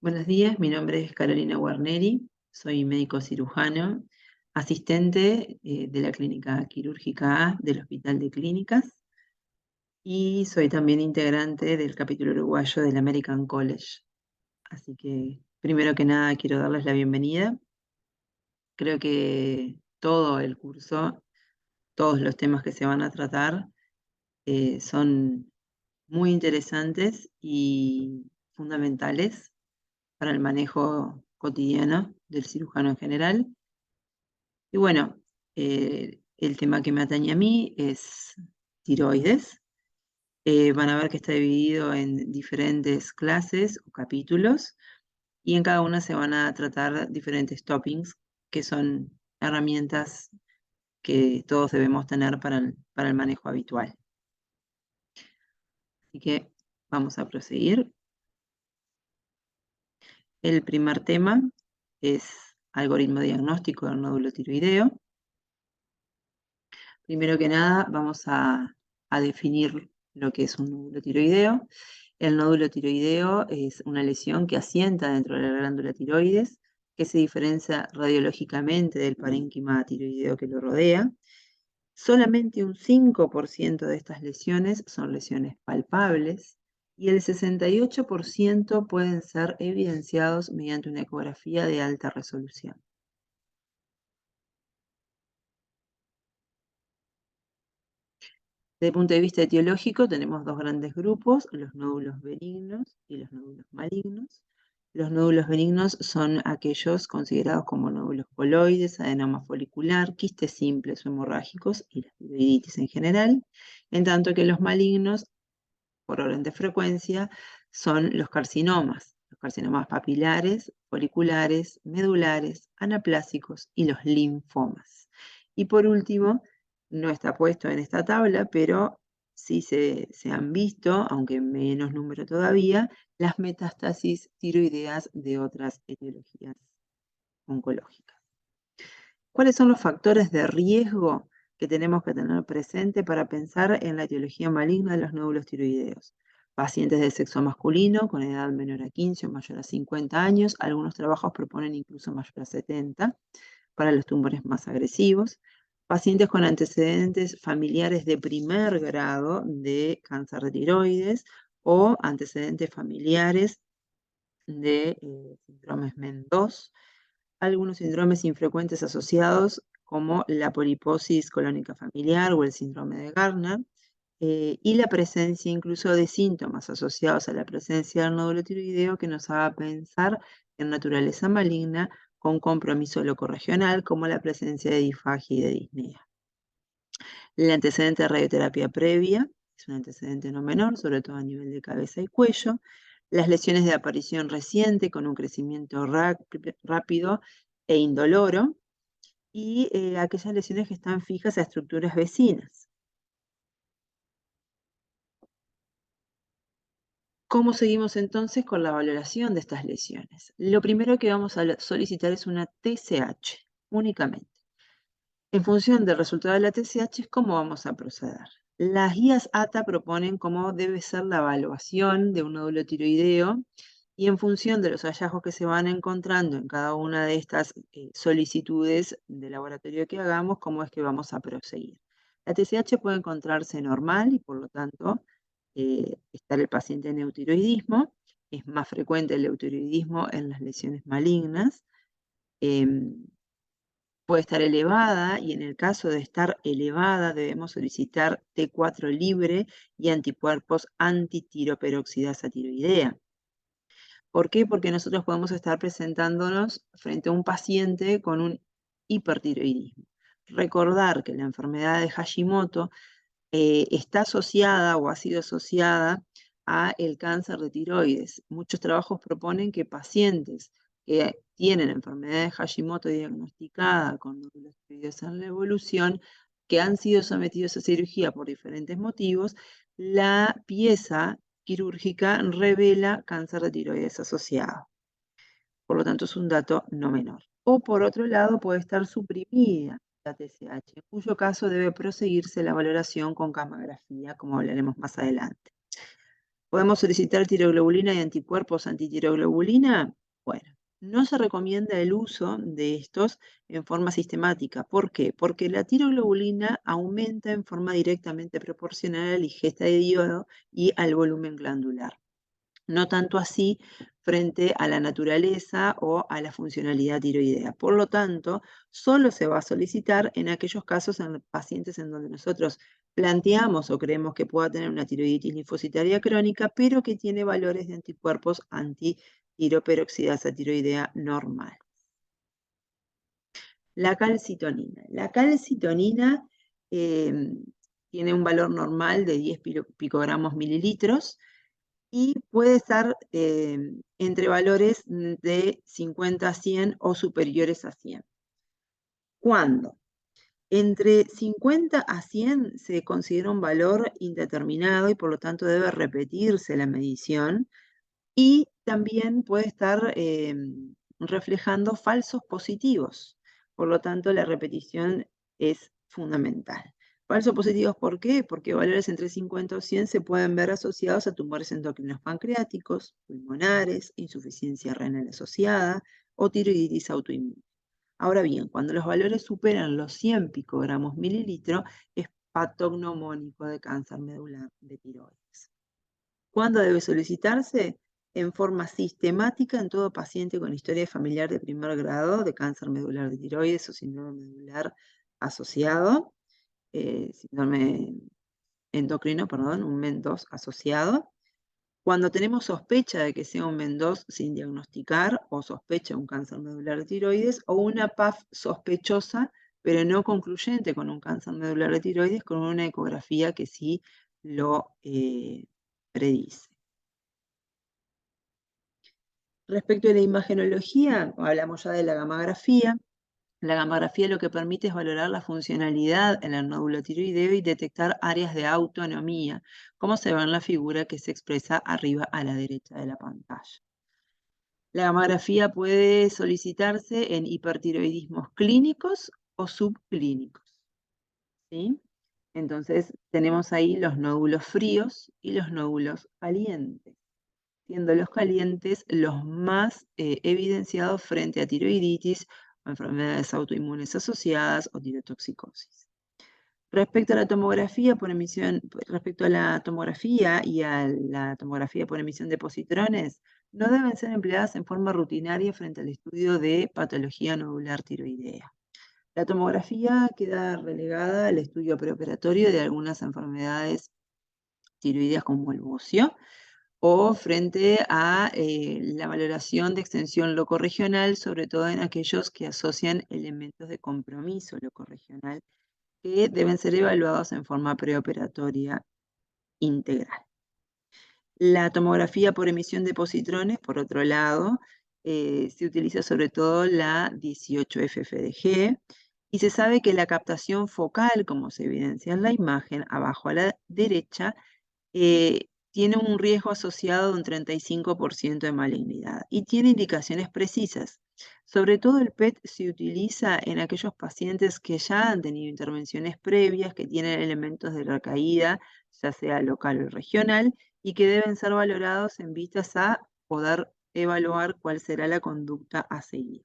Buenos días, mi nombre es Carolina Guarneri, soy médico cirujano, asistente de la Clínica Quirúrgica A del Hospital de Clínicas y soy también integrante del capítulo uruguayo del American College. Así que, primero que nada, quiero darles la bienvenida. Creo que todo el curso, todos los temas que se van a tratar son muy interesantes y fundamentales para el manejo cotidiano del cirujano en general. Y bueno, el tema que me atañe a mí es tiroides. Van a ver que está dividido en diferentes clases o capítulos y en cada una se van a tratar diferentes toppings que son herramientas que todos debemos tener para el manejo habitual. Así que vamos a proseguir. El primer tema es algoritmo diagnóstico del nódulo tiroideo. Primero que nada, vamos a definir lo que es un nódulo tiroideo. El nódulo tiroideo es una lesión que asienta dentro de la glándula tiroides, que se diferencia radiológicamente del parénquima tiroideo que lo rodea. Solamente un 5% de estas lesiones son lesiones palpables y el 68% pueden ser evidenciados mediante una ecografía de alta resolución. Desde el punto de vista etiológico, tenemos dos grandes grupos, los nódulos benignos y los nódulos malignos. Los nódulos benignos son aquellos considerados como nódulos coloides, adenoma folicular, quistes simples o hemorrágicos y la tiroiditis en general, en tanto que los malignos, por orden de frecuencia, son los carcinomas papilares, foliculares, medulares, anaplásicos y los linfomas. Y por último, no está puesto en esta tabla, pero sí se han visto, aunque en menos número todavía, las metástasis tiroideas de otras etiologías oncológicas. ¿Cuáles son los factores de riesgo que tenemos que tener presente para pensar en la etiología maligna de los nódulos tiroideos? Pacientes de sexo masculino con edad menor a 15 o mayor a 50 años, algunos trabajos proponen incluso mayor a 70 para los tumores más agresivos. Pacientes con antecedentes familiares de primer grado de cáncer de tiroides o antecedentes familiares de síndromes MEN2, algunos síndromes infrecuentes asociados como la poliposis colónica familiar o el síndrome de Gardner, y la presencia incluso de síntomas asociados a la presencia del nódulo tiroideo que nos haga pensar en naturaleza maligna con compromiso locorregional, como la presencia de disfagia y de disnea. El antecedente de radioterapia previa es un antecedente no menor, sobre todo a nivel de cabeza y cuello. Las lesiones de aparición reciente con un crecimiento rápido e indoloro, y aquellas lesiones que están fijas a estructuras vecinas. ¿Cómo seguimos entonces con la valoración de estas lesiones? Lo primero que vamos a solicitar es una TSH únicamente. En función del resultado de la TSH es cómo vamos a proceder. Las guías ATA proponen cómo debe ser la evaluación de un nódulo tiroideo y en función de los hallazgos que se van encontrando en cada una de estas solicitudes de laboratorio que hagamos, cómo es que vamos a proseguir. La TSH puede encontrarse normal y por lo tanto estar el paciente en eutiroidismo. Es más frecuente el eutiroidismo en las lesiones malignas. Puede estar elevada y en el caso de estar elevada debemos solicitar T4 libre y anticuerpos antitiroperoxidasa tiroidea. ¿Por qué? Porque nosotros podemos estar presentándonos frente a un paciente con un hipertiroidismo. Recordar que la enfermedad de Hashimoto está asociada o ha sido asociada a el cáncer de tiroides. Muchos trabajos proponen que pacientes que tienen enfermedad de Hashimoto diagnosticada con nódulos tiroideos en la evolución, que han sido sometidos a cirugía por diferentes motivos, la pieza quirúrgica revela cáncer de tiroides asociado. Por lo tanto, es un dato no menor. O por otro lado, puede estar suprimida la TSH, en cuyo caso debe proseguirse la valoración con gammagrafía, como hablaremos más adelante. ¿Podemos solicitar tiroglobulina y anticuerpos antitiroglobulina? Bueno, no se recomienda el uso de estos en forma sistemática. ¿Por qué? Porque la tiroglobulina aumenta en forma directamente proporcional a la ingesta de yodo y al volumen glandular. No tanto así frente a la naturaleza o a la funcionalidad tiroidea. Por lo tanto, solo se va a solicitar en aquellos casos en pacientes en donde nosotros planteamos o creemos que pueda tener una tiroiditis linfocitaria crónica, pero que tiene valores de anticuerpos antitiroperoxidasa tiroidea normal. La calcitonina. La calcitonina tiene un valor normal de 10 picogramos mililitros y puede estar entre valores de 50 a 100 o superiores a 100. ¿Cuándo? Entre 50 a 100 se considera un valor indeterminado y por lo tanto debe repetirse la medición y también puede estar reflejando falsos positivos. Por lo tanto, la repetición es fundamental. Falsos positivos, ¿por qué? Porque valores entre 50 o 100 se pueden ver asociados a tumores endocrinos pancreáticos, pulmonares, insuficiencia renal asociada o tiroiditis autoinmune. Ahora bien, cuando los valores superan los 100 picogramos mililitro, es patognomónico de cáncer medular de tiroides. ¿Cuándo debe solicitarse? En forma sistemática en todo paciente con historia familiar de primer grado de cáncer medular de tiroides o síndrome medular asociado, síndrome endocrino, perdón, un MEN2 asociado. Cuando tenemos sospecha de que sea un MEN2 sin diagnosticar o sospecha de un cáncer medular de tiroides o una PAF sospechosa pero no concluyente con un cáncer medular de tiroides con una ecografía que sí lo predice. Respecto a la imagenología, hablamos ya de la gamografía. La gamografía lo que permite es valorar la funcionalidad en el nódulo tiroideo y detectar áreas de autonomía, como se ve en la figura que se expresa arriba a la derecha de la pantalla. La gamografía puede solicitarse en hipertiroidismos clínicos o subclínicos, ¿sí? Entonces tenemos ahí los nódulos fríos y los nódulos calientes, siendo los calientes los más evidenciados frente a tiroiditis o enfermedades autoinmunes asociadas o tirotoxicosis. Respecto a la tomografía por emisión, respecto a la tomografía y a la tomografía por emisión de positrones, no deben ser empleadas en forma rutinaria frente al estudio de patología nodular tiroidea. La tomografía queda relegada al estudio preoperatorio de algunas enfermedades tiroideas como el bocio, o frente a la valoración de extensión locorregional, sobre todo en aquellos que asocian elementos de compromiso locorregional que deben ser evaluados en forma preoperatoria integral. La tomografía por emisión de positrones, por otro lado, se utiliza sobre todo la 18-FFDG y se sabe que la captación focal, como se evidencia en la imagen, abajo a la derecha, tiene un riesgo asociado de un 35% de malignidad y tiene indicaciones precisas. Sobre todo el PET se utiliza en aquellos pacientes que ya han tenido intervenciones previas, que tienen elementos de recaída, ya sea local o regional, y que deben ser valorados en vistas a poder evaluar cuál será la conducta a seguir.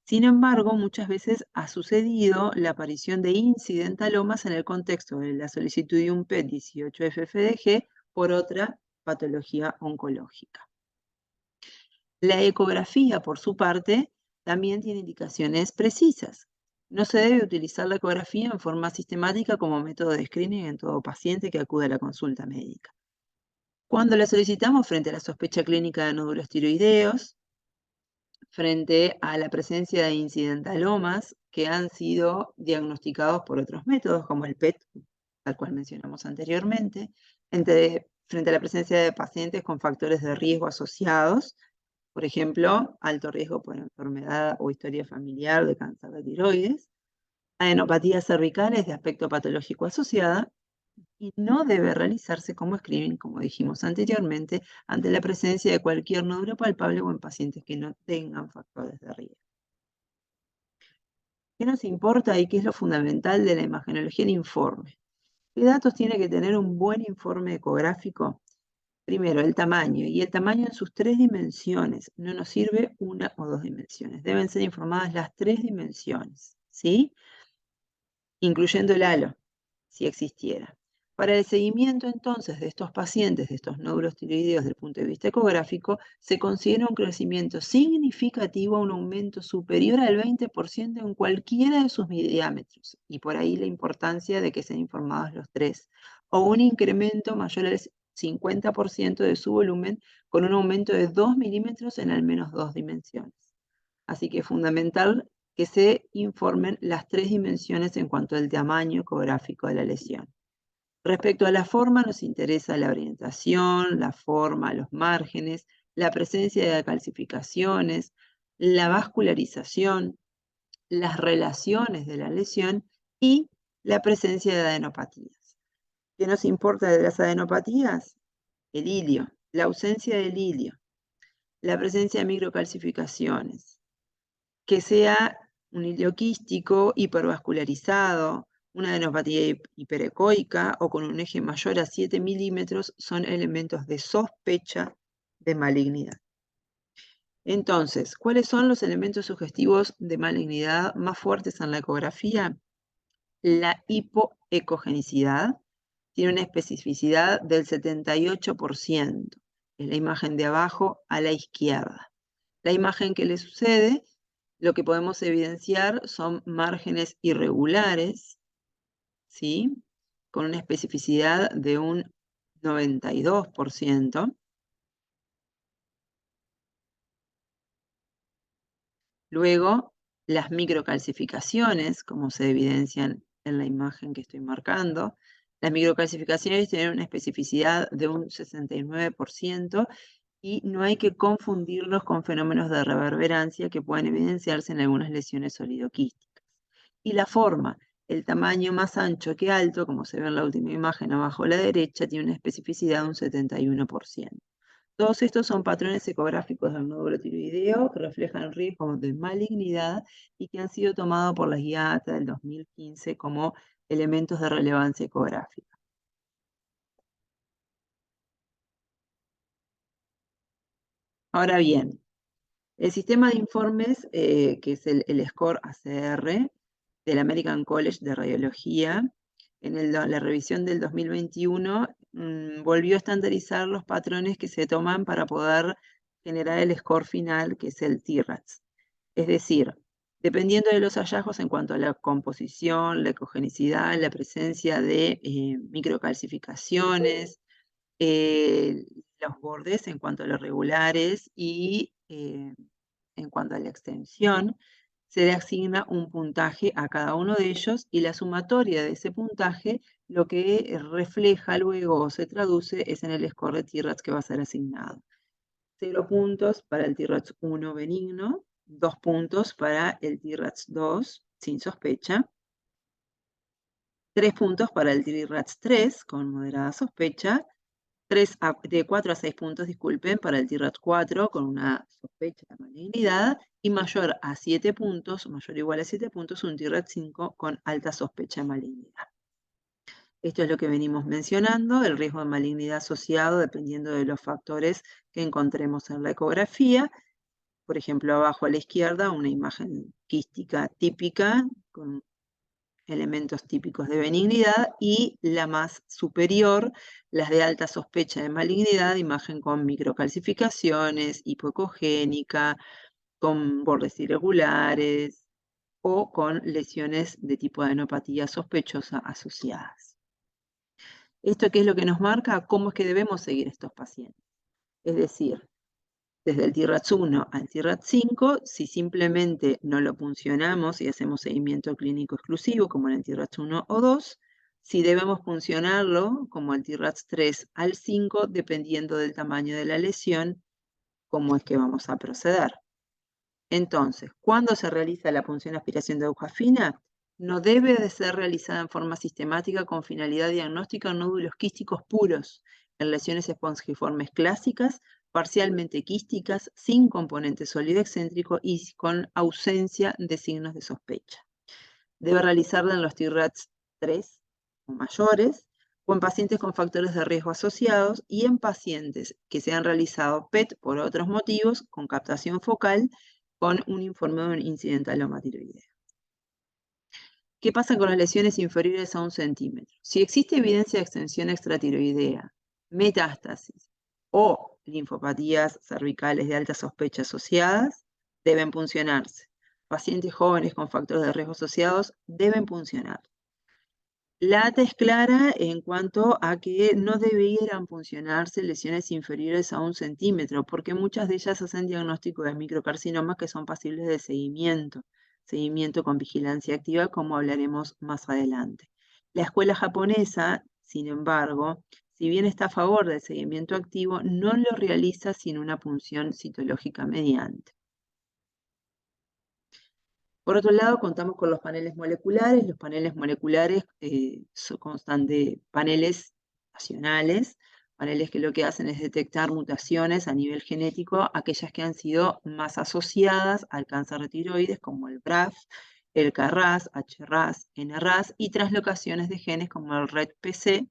Sin embargo, muchas veces ha sucedido la aparición de incidentalomas en el contexto de la solicitud de un PET 18-FFDG por otra patología oncológica. La ecografía, por su parte, también tiene indicaciones precisas. No se debe utilizar la ecografía en forma sistemática como método de screening en todo paciente que acude a la consulta médica. Cuando la solicitamos frente a la sospecha clínica de nódulos tiroideos, frente a la presencia de incidentalomas que han sido diagnosticados por otros métodos, como el PET, al cual mencionamos anteriormente, frente a la presencia de pacientes con factores de riesgo asociados, por ejemplo, alto riesgo por enfermedad o historia familiar de cáncer de tiroides, adenopatías cervicales de aspecto patológico asociada, y no debe realizarse como screening, como dijimos anteriormente, ante la presencia de cualquier nódulo palpable o en pacientes que no tengan factores de riesgo. ¿Qué nos importa y qué es lo fundamental de la imagenología? El informe. ¿Qué datos tiene que tener un buen informe ecográfico? Primero, el tamaño, y el tamaño en sus 3 dimensiones. No nos sirve 1 o 2 dimensiones. Deben ser informadas las 3 dimensiones, ¿sí? Incluyendo el halo, si existiera. Para el seguimiento entonces de estos pacientes, de estos nódulos tiroideos desde el punto de vista ecográfico, se considera un crecimiento significativo, un aumento superior al 20% en cualquiera de sus diámetros, y por ahí la importancia de que sean informados los 3, o un incremento mayor al 50% de su volumen, con un aumento de 2 milímetros en al menos 2 dimensiones. Así que es fundamental que se informen las 3 dimensiones en cuanto al tamaño ecográfico de la lesión. Respecto a la forma, nos interesa la orientación, la forma, los márgenes, la presencia de calcificaciones, la vascularización, las relaciones de la lesión y la presencia de adenopatías. ¿Qué nos importa de las adenopatías? El hilio, la ausencia del hilio, la presencia de microcalcificaciones, que sea un hilio quístico hipervascularizado, una adenopatía hiperecoica o con un eje mayor a 7 milímetros son elementos de sospecha de malignidad. Entonces, ¿cuáles son los elementos sugestivos de malignidad más fuertes en la ecografía? La hipoecogenicidad tiene una especificidad del 78%. Es la imagen de abajo a la izquierda. La imagen que le sucede, lo que podemos evidenciar son márgenes irregulares, ¿sí? Con una especificidad de un 92%. Luego, las microcalcificaciones, como se evidencian en la imagen que estoy marcando, las microcalcificaciones tienen una especificidad de un 69%, y no hay que confundirlos con fenómenos de reverberancia que pueden evidenciarse en algunas lesiones solidoquísticas. Y la forma, el tamaño más ancho que alto, como se ve en la última imagen abajo a la derecha, tiene una especificidad de un 71%. Todos estos son patrones ecográficos del nódulo tiroideo que reflejan riesgos de malignidad y que han sido tomados por la guía ATA del 2015 como elementos de relevancia ecográfica. Ahora bien, el sistema de informes, que es el SCORE ACR del American College de Radiología, en la revisión del 2021, volvió a estandarizar los patrones que se toman para poder generar el score final, que es el TRATS. Es decir, dependiendo de los hallazgos en cuanto a la composición, la ecogenicidad, la presencia de microcalcificaciones, eh, los bordes en cuanto a los regulares y en cuanto a la extensión, se le asigna un puntaje a cada uno de ellos y la sumatoria de ese puntaje lo que refleja luego o se traduce es en el score de TRATS que va a ser asignado. 0 puntos para el TRATS 1 benigno, 2 puntos para el TRATS 2 sin sospecha, 3 puntos para el TRATS 3 con moderada sospecha, de 4 a 6 puntos, disculpen, para el TRATS 4 con una sospecha de malignidad y mayor a 7 puntos, mayor o igual a 7 puntos, un TRATS 5 con alta sospecha de malignidad. Esto es lo que venimos mencionando, el riesgo de malignidad asociado dependiendo de los factores que encontremos en la ecografía. Por ejemplo, abajo a la izquierda, una imagen quística típica con elementos típicos de benignidad, y la más superior, las de alta sospecha de malignidad, imagen con microcalcificaciones, hipoecogénica, con bordes irregulares o con lesiones de tipo adenopatía sospechosa asociadas. ¿Esto qué es lo que nos marca? ¿Cómo es que debemos seguir estos pacientes? Es decir, desde el TRATS 1 al TRATS 5, si simplemente no lo puncionamos y hacemos seguimiento clínico exclusivo, como en el TRATS 1 o 2, si debemos puncionarlo, como el TRATS 3 al 5, dependiendo del tamaño de la lesión, cómo es que vamos a proceder. Entonces, ¿cuándo se realiza la punción aspiración de aguja fina? No debe de ser realizada en forma sistemática con finalidad diagnóstica en nódulos quísticos puros, en lesiones espongiformes clásicas, parcialmente quísticas, sin componente sólido excéntrico y con ausencia de signos de sospecha. Debe realizarla en los TRATS 3 o mayores, o en pacientes con factores de riesgo asociados y en pacientes que se han realizado PET por otros motivos con captación focal con un informe de un incidentaloma tiroideo. ¿Qué pasa con las lesiones inferiores a 1 centímetro? Si existe evidencia de extensión extratiroidea, metástasis o linfopatías cervicales de alta sospecha asociadas, deben puncionarse. Pacientes jóvenes con factores de riesgo asociados deben puncionar. La ATA es clara en cuanto a que no debieran puncionarse lesiones inferiores a 1 centímetro, porque muchas de ellas hacen diagnóstico de microcarcinomas que son pasibles de seguimiento con vigilancia activa, como hablaremos más adelante. La escuela japonesa, sin embargo, si bien está a favor del seguimiento activo, no lo realiza sin una punción citológica mediante. Por otro lado, contamos con los paneles moleculares. Los paneles moleculares constan de paneles nacionales, paneles que lo que hacen es detectar mutaciones a nivel genético, aquellas que han sido más asociadas al cáncer de tiroides, como el BRAF, el KRAS, HRAS, NRAS, y translocaciones de genes como el RET-PC,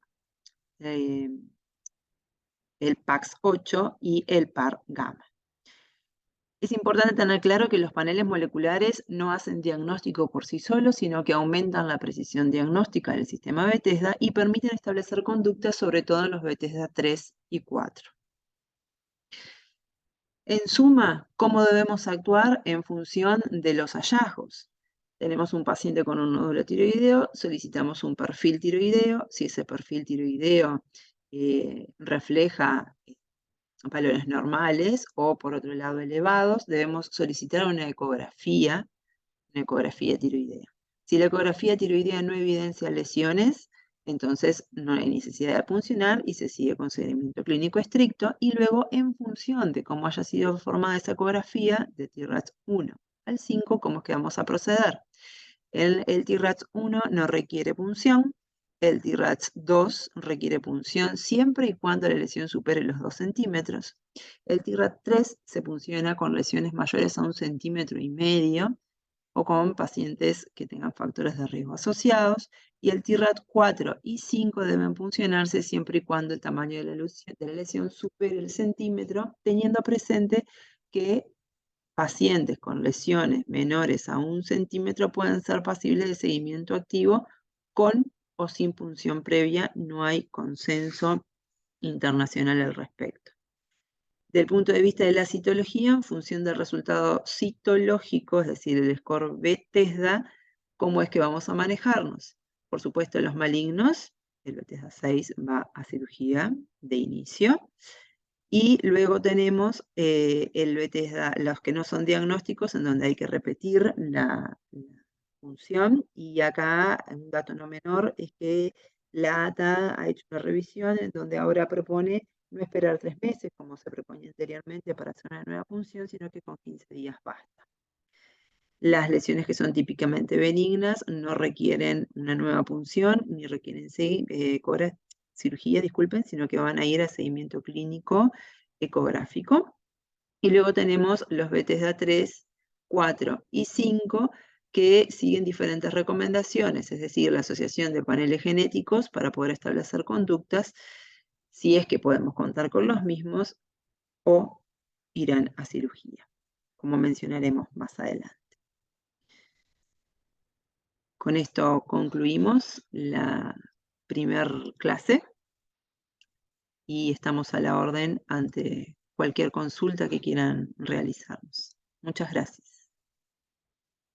el PAX8 y el PAR-gamma. Es importante tener claro que los paneles moleculares no hacen diagnóstico por sí solos, sino que aumentan la precisión diagnóstica del sistema Bethesda y permiten establecer conductas, sobre todo en los Bethesda 3 y 4. En suma, ¿cómo debemos actuar en función de los hallazgos? Tenemos un paciente con un nódulo tiroideo, solicitamos un perfil tiroideo. Si ese perfil tiroideo refleja valores normales o, por otro lado, elevados, debemos solicitar una ecografía tiroidea. Si la ecografía tiroidea no evidencia lesiones, entonces no hay necesidad de puncionar y se sigue con seguimiento clínico estricto, y luego, en función de cómo haya sido formada esa ecografía, de TRATS 1 al 5, ¿cómo es que vamos a proceder? El TRATS 1 no requiere punción. El TRATS 2 requiere punción siempre y cuando la lesión supere los 2 centímetros. El TRATS 3 se punciona con lesiones mayores a 1,5 centímetros o con pacientes que tengan factores de riesgo asociados. Y el TRATS 4 y 5 deben puncionarse siempre y cuando el tamaño de la lesión supere el centímetro, teniendo presente que pacientes con lesiones menores a 1 centímetro pueden ser pasibles de seguimiento activo con o sin punción previa. No hay consenso internacional al respecto. Del punto de vista de la citología, en función del resultado citológico, es decir, el score Bethesda, ¿cómo es que vamos a manejarnos? Por supuesto, los malignos, el Bethesda 6 va a cirugía de inicio. Y luego tenemos el Bethesda, los que no son diagnósticos, en donde hay que repetir la función. Y acá, un dato no menor, es que la ATA ha hecho una revisión en donde ahora propone no esperar 3 meses, como se proponía anteriormente, para hacer una nueva función, sino que con 15 días basta. Las lesiones que son típicamente benignas no requieren una nueva punción, ni requieren cirugía, sino que van a ir a seguimiento clínico ecográfico. Y luego tenemos los Bethesda 3, 4 y 5, que siguen diferentes recomendaciones, es decir, la asociación de paneles genéticos para poder establecer conductas, si es que podemos contar con los mismos, o irán a cirugía, como mencionaremos más adelante. Con esto concluimos la primer clase y estamos a la orden ante cualquier consulta que quieran realizarnos. Muchas gracias.